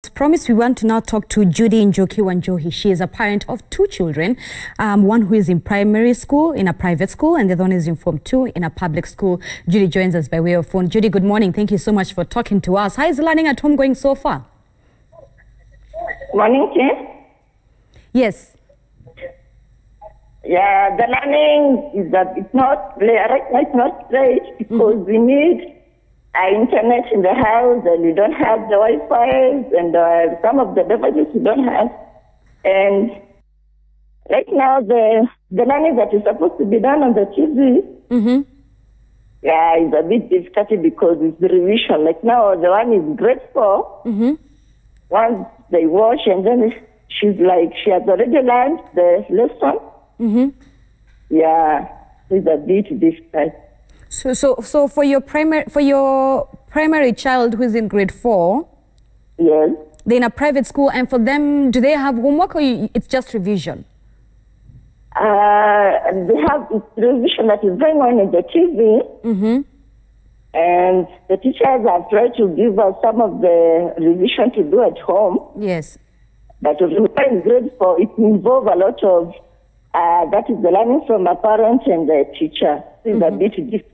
As promised, we want to now talk to Judy Njoki. She is a parent of two children, one who is in primary school in a private school and the other one is in Form 2 in a public school. Judy joins us by way of phone. Judy, good morning. Thank you so much for talking to us. How is learning at home going so far? Morning, Tim. Yes. Yeah, the learning is that it's not great because we need internet in the house and we don't have the Wi-Fi and some of the devices we don't have. And right now the learning that is supposed to be done on the TV, yeah, it's a bit difficult because it's the revision. Like now the one is grade 4. Once they watch and then she's like, she has already learned the lesson. Yeah, it's a bit difficult. So for your primary child who is in grade 4, yes, they're in a private school, and for them, do they have homework or it's just revision? They have revision that is going on in the TV, and the teachers have tried to give us some of the revision to do at home. Yes, but in grade 4, it involves a lot of that is the learning from a parent and the teacher. It's a bit difficult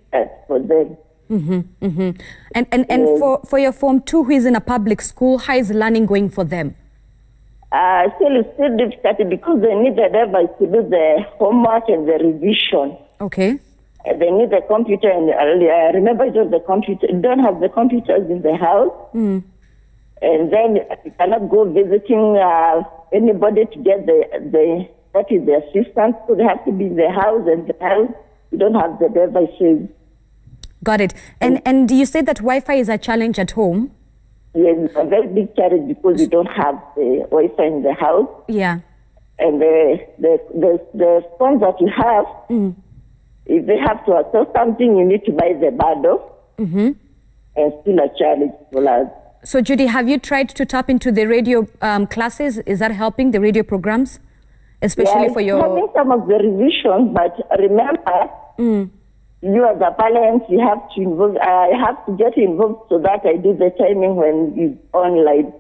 for them. And yes, for your Form 2 who is in a public school, how is learning going for them? It's still difficult because they need the device to do the homework and the revision. Okay. They need the computer, and I remember it was the computer. You don't have the computers in the house. And then you cannot go visiting anybody to get that is the assistance, so they have to be in the house, and the house, you don't have the devices. Got it. And you said that Wi-Fi is a challenge at home? Yes, it's a very big challenge because you don't have the Wi-Fi in the house. Yeah. And the phones that you have, if they have to access something, you need to buy the bundle. And still a challenge for us. So Judy, have you tried to tap into the radio classes? Is that helping, the radio programs? Especially for your... having some of the revisions, but remember, you as a parent, you have to involve, I have to get involved so that I do the timing when it's online.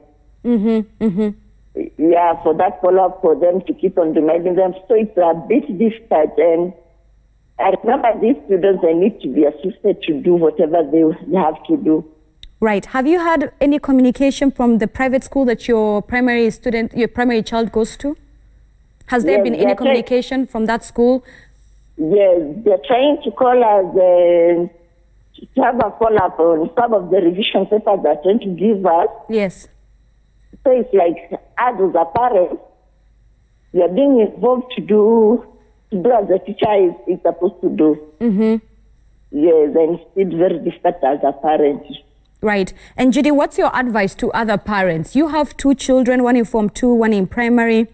Yeah, for that follow-up for them to keep on reminding them. So it's a bit difficult, and I remember these students, they need to be assisted to do whatever they have to do. Right. Have you had any communication from the private school that your primary child goes to? Has there been any communication from that school? Yes, they're trying to call us to have a follow-up on some of the revision papers they're trying to give us. Yes. So it's like, as a parent, we are being involved to do as the teacher is supposed to do. Yes, and it's very difficult as a parent. Right. And Judy, what's your advice to other parents? You have two children, one in Form 2, one in primary,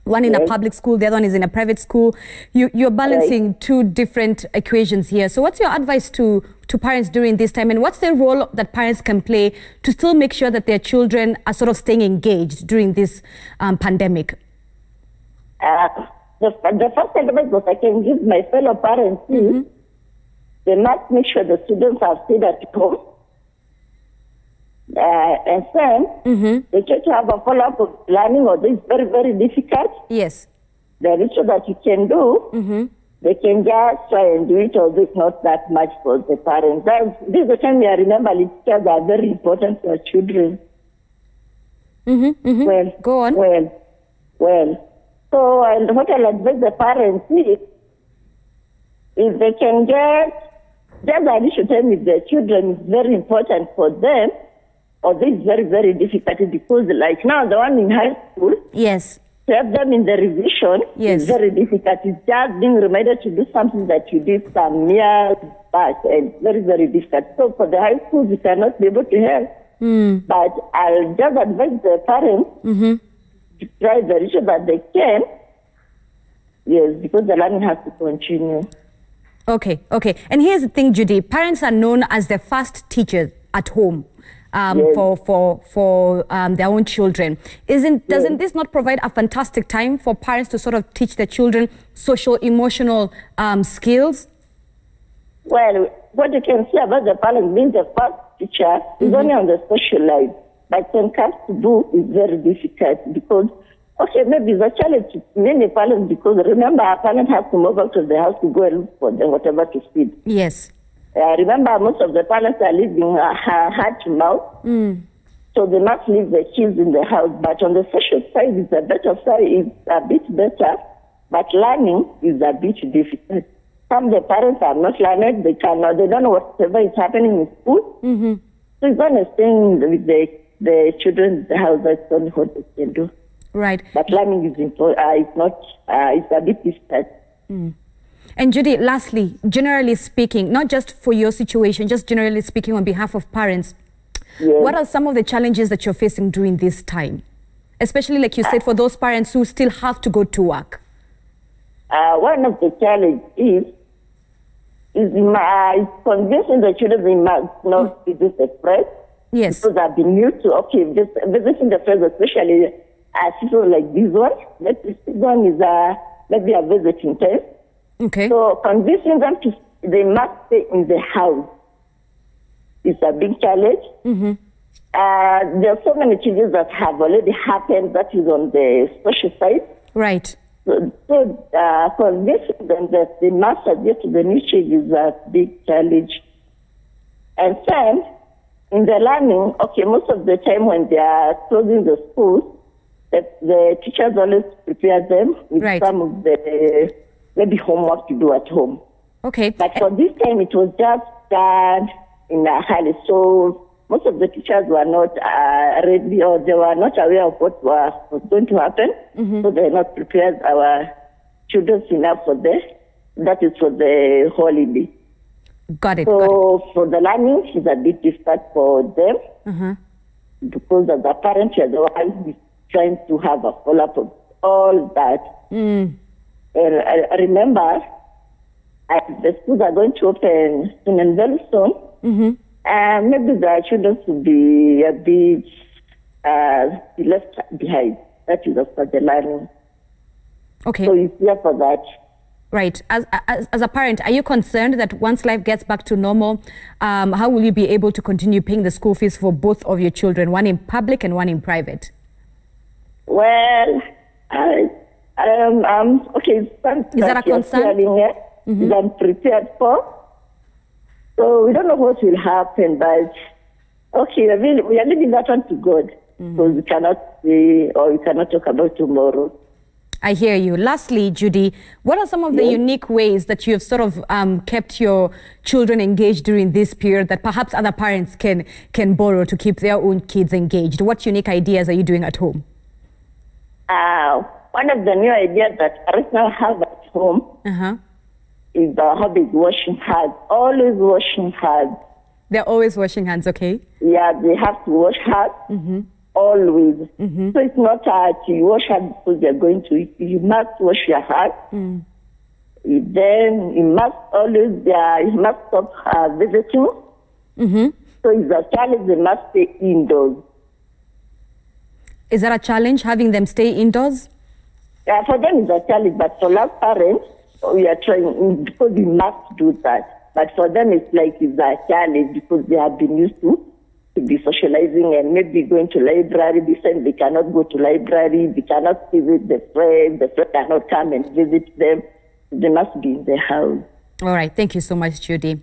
one in a public school, the other one is in a private school. You're balancing two different equations here. So what's your advice to parents during this time? And what's the role that parents can play to still make sure that their children are sort of staying engaged during this pandemic? The first advice that I can give my fellow parents is they must make sure the students are stayed at home. And then they try to have a follow-up of learning, or this is very, very difficult. Yes. The little that you can do, they can just try and do it, or it's not that much for the parents. This is the time we remember teachers are very important for children. Well, go on. Well. So, and what I'll advise the parents is, if they can just a little time with their children is very important for them. Or this is very, very difficult because like now the one in high school, yes, to have them in the revision is very difficult. It's just being reminded to do something that you did some years back, and very, very difficult. So for the high schools, you cannot be able to help. But I'll just advise the parents to try the little that they can. Yes, because the learning has to continue. Okay. And here's the thing, Judy. Parents are known as the first teachers at home. For their own children. Doesn't this not provide a fantastic time for parents to sort of teach their children social, emotional skills? Well, what you can say about the parents being the first teacher is only on the social life. But when it comes to book, it's very difficult because, okay, maybe it's a challenge to many parents because remember, our parents have to move out of the house to go and look for them, whatever to feed. Yes. Remember, most of the parents are living hand to mouth. So they must leave the kids in the house. But on the social side, it's a better side. It's a bit better. But learning is a bit difficult. Some of the parents are not learned. They don't know whatever is happening in school. So it's only staying with the children in the house. That's only what they can do. Right. But learning is important. It's a bit difficult. And Judy, lastly, generally speaking, not just for your situation, just generally speaking on behalf of parents, what are some of the challenges that you're facing during this time? Especially, like you said, for those parents who still have to go to work. One of the challenges is convincing the children they must not visit the friends. Yes. Because I've been used to, just visiting the friends, especially people like this one. This one is maybe a visiting test. Okay. So convincing them they must stay in the house. It's a big challenge. There are so many changes that have already happened that is on the social side. Right. So convincing them that they must adjust to the new changes is a big challenge. And then, in the learning, most of the time when they are closing the schools, the teachers always prepare them with some of the maybe homework to do at home. Okay. But for this time, it was just done in a hurry. So most of the teachers were not ready or they were not aware of what was going to happen. So they had not prepared our children enough for this. That is for the holiday. Got it. So for the learning, it's a bit difficult for them because as a parent, you're the one trying to have a follow-up of all that. Remember, the schools are going to open soon and very soon. Maybe the children should be a bit left behind. That is for the learning. Okay. So it's here for that. Right. As a parent, are you concerned that once life gets back to normal, how will you be able to continue paying the school fees for both of your children, one in public and one in private? Well, okay. Is that a concern? Is I'm prepared for. So we don't know what will happen, but we are leaving that one to God. Because we cannot say or we cannot talk about tomorrow. I hear you. Lastly, Judy, what are some of the unique ways that you have sort of kept your children engaged during this period that perhaps other parents can borrow to keep their own kids engaged? What unique ideas are you doing at home? One of the new ideas that I right now have at home is the hobby washing hands. Always washing hands. They're always washing hands, okay? Yeah, they have to wash hands. Always. So it's not you wash hands because you're going to eat. You must wash your hands. Then you must always, you must stop visiting. So it's a challenge, they must stay indoors. Is that a challenge, having them stay indoors? Yeah, for them it's a challenge, but for us parents, we are trying, because we must do that. But for them it's a challenge because they have been used to be socializing and maybe going to library. This time they cannot go to library, they cannot visit the friends cannot come and visit them. They must be in the house. All right, thank you so much, Judy.